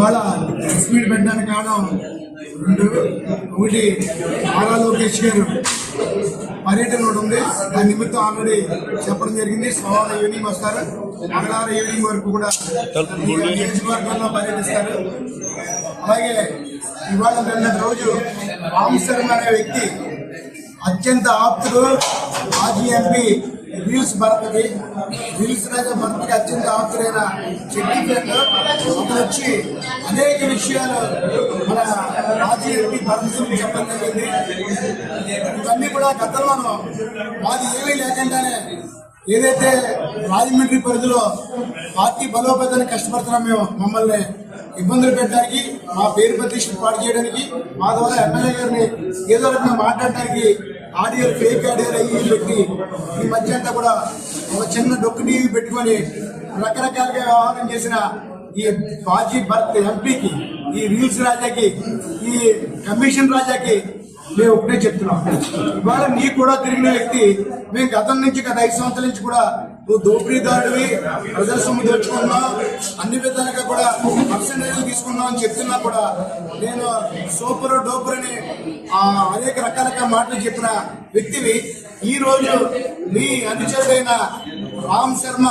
ఇవాళ స్పీడ్ పెట్టడానికి కారణం రెండు. ఒకటి నారా లోకేష్ గారు పర్యటన ఒకటి ఉంది. దాని నిమిత్తం ఆల్రెడీ చెప్పడం జరిగింది. సోమవారం ఈవినింగ్ వస్తారు, మంగళవారం ఈవినింగ్ వరకు కూడా నియోజకవర్గంలో పర్యటిస్తారు. అలాగే ఇవాళ నిన్నటి రోజు రామ్ శర్మ అనే వ్యక్తి అత్యంత ఆప్తుడు, మాజీ ఎంపీ రీల్స్ రాజా భర్తకి అత్యంత ఆప్తుడైన చెట్టి ఫ్రెండ్ అతను వచ్చి అనేక విషయాలు మన మాజీ ఎంపీ భరత్ గురించి చెప్పడం జరిగింది. ఇవన్నీ కూడా గతంలోనూ మాది ఏమీ లేకుండానే ఏదైతే రాజమండ్రి పరిధిలో పార్టీ బలోపేతానికి కష్టపడుతున్నాం మేము, మమ్మల్ని ఇబ్బందులు పెట్టడానికి, మా పేరు ప్రతిష్టలు పాటు చేయడానికి, మా ద్వారా ఎమ్మెల్యే గారిని ఏదో రకంగా మాట్లాడటానికి ఆడియోలు, ఫేక్ ఆడియోలు అయ్యి పెట్టి ఈ మధ్య అంతా కూడా ఒక చిన్న డొక్కు టీవీ పెట్టుకొని రకరకాలుగా వ్యవహారం చేసిన ఈ మాజీ భర్త ఎంపీకి, ఈ రీల్స్ రాజాకి, ఈ కమిషన్ రాజాకి మేము ఒకటే చెప్తున్నాం. ఇవాళ నీ కూడా తిరిగిన వ్యక్తి, మేము గతం నుంచి గత 5 సంవత్సరాల నుంచి కూడా నువ్వు దోపిడీదారుడివి, ప్రజల సొమ్ము దోచుకున్నావు, అన్ని విధాలుగా కూడా పర్సెంటేజ్లు తీసుకున్నావు అని చెప్తున్నా కూడా నేను సూపర్ డోపర్ అని అనేక రకాలుగా మాటలు చెప్పిన వ్యక్తివి. ఈ రోజు మీ అనుచరుడైన రామ్ శర్మ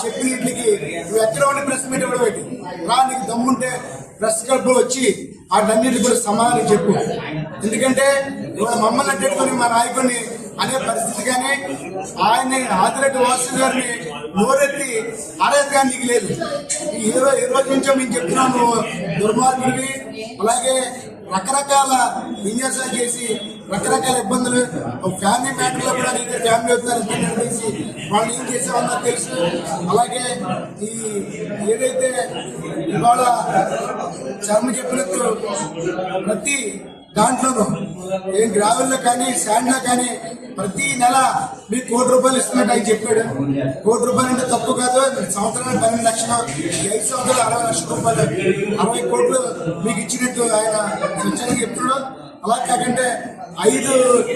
చెప్పినట్లకి నువ్వు ఎక్కడ ప్రెస్ మీట్ కూడా పెట్టి రా, నీకు దమ్ముంటే ప్రెస్ క్లబ్ వచ్చి వాటన్నిటి కూడా సమాధానం చెప్పు. ఎందుకంటే ఇవాళ మమ్మల్ని అడ్డుకొని మా నాయకుడిని అనే పరిస్థితి కానీ, ఆయన్ని ఆదిరెడ్డి వాసు గారిని నోరెత్తి అరేగా నీకు లేదు. ఈ రోజు నుంచో మేము చెప్తున్నాం, నువ్వు దుర్మార్గుడివి. అలాగే రకరకాల విన్యాసాలు చేసి రకరకాల ఇబ్బందులు, ఫ్యామిలీ మ్యాటర్లో కూడా నీకు ఫ్యామిలీ అవుతారు చేసి వాళ్ళు ఏం చేసేవన్నా తెలుసు. అలాగే ఈ ఏదైతే ఇవాళ శర్మ చెప్పినట్టు ప్రతి దాంట్లోనూ ఏం గ్రావెల్లో కానీ శాండ్లో కానీ ప్రతి నెల మీకు ₹1,00,000 ఇస్తున్నట్టు ఆయన చెప్పాడు. ₹1,00,000 అంటే తప్పు కాదు. సంవత్సరానికి 12 లక్షలు, 5 సంవత్సరాలు ₹60 లక్షలు, 60 కోట్లు మీకు ఇచ్చినట్టు ఆయన స్వచ్ఛంగా చెప్తున్నాడు. అలా కాకంటే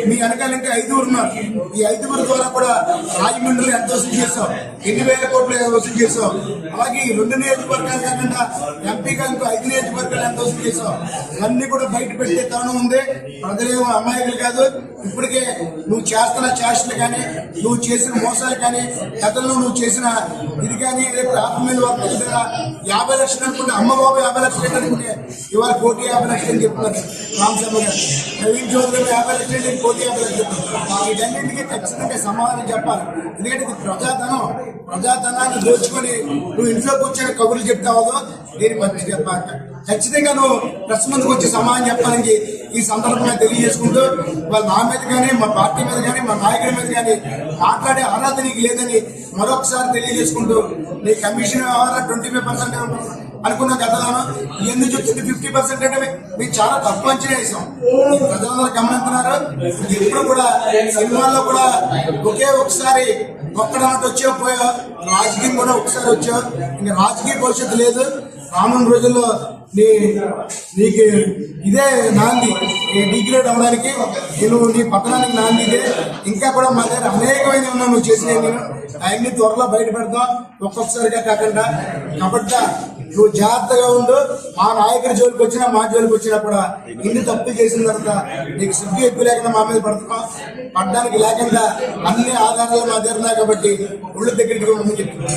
మీ వెనకాల ఇంకా 5 ఉన్నారు. ఈ 5 ద్వారా కూడా రాజమండ్రిలో ఎంత వసూలు చేస్తావు, 8,000 కోట్లు వసూలు చేస్తావు. అలాగే ఈ 2 నియోజకవర్గాలు కాకుండా ఎంపీగా ఇంకో 5 నియోజకవర్గాలు ఎంత వసూలు చేస్తావు. ఇవన్నీ కూడా బయట పెట్టే తరుణం ఉంది. ప్రజలేమో అమాయకులు కాదు. ఇప్పటికే నువ్వు చేస్తున్న చేష్టలు కానీ, నువ్వు చేసిన మోసాలు కానీ, గతంలో నువ్వు చేసిన ఇది కానీ, రేపు ఆత్మీయ వర్గం 50 లక్షలు అనుకుంటే, అమ్మబాబు 50 లక్షలు అనుకుంటే ఇవాళ 1,50 లక్షలు అని చెప్తున్నారు రామ్ శర్మ గారు. నవీన్ చౌదరి 50 లక్షలు, 1,50 లక్షలు. వీటన్నింటికి ఖచ్చితంగా సమాధానం చెప్పాలి. ఎందుకంటే ఇది ప్రజాధనాన్ని దోచుకొని నువ్వు ఇంట్లో కూర్చొని కబుర్లు చెప్తావు. దీని మంచి చెప్పాక ఖచ్చితంగా నువ్వు ప్రెస్ ముందుకు వచ్చి సమాధానం చెప్పాలని ఈ సందర్భంగా తెలియజేసుకుంటూ, వాళ్ళ నా మీద కానీ, మా పార్టీ మీద కానీ, మా నాయకుడి మీద కానీ మాట్లాడే అర్హత నీకు లేదని మరొకసారి తెలియజేసుకుంటూ, నీ కమిషన్ వ్యవహారం 25% అనుకున్న గతంలో ఎందుకు చెప్తుంది 50% అంటే మీకు చాలా తక్కువ అంచనా వేసాం. ప్రజలందరూ గమనిస్తున్నారు. ఎప్పుడు కూడా సినిమాల్లో కూడా ఒకే ఒకసారి ఒక్కడాంటి వచ్చావు పోయా, రాజకీయం కూడా ఒకసారి వచ్చావు. ఇంకా రాజకీయ భవిష్యత్తు లేదు. రానున్న రోజుల్లో నీకు ఇదే నాంది, డిగ్రేడ్ అవ్వడానికి, నీ పట్టణానికి నాంది ఇదే. ఇంకా కూడా మా దగ్గర అనేకమైన ఉన్నా నువ్వు చేసినవి, నేను అవన్నీ త్వరలో బయట పెడతాం, ఒక్కొక్కసారిగా కాకుండా. కాబట్టి నువ్వు జాగ్రత్తగా ఉండు. మా నాయకుడి జోలికి వచ్చినా, మా జోలికి వచ్చినా కూడా ఇన్ని తప్పులు చేసిన తర్వాత నీకు సిగ్గు ఎక్కువ లేకుండా మా మీద పడుతున్నాం. పడ్డానికి లేకుండా అన్ని ఆధారాలు మా దగ్గర ఉన్నాయి. కాబట్టి ఒళ్ళు దగ్గరికి చెప్తున్నాం.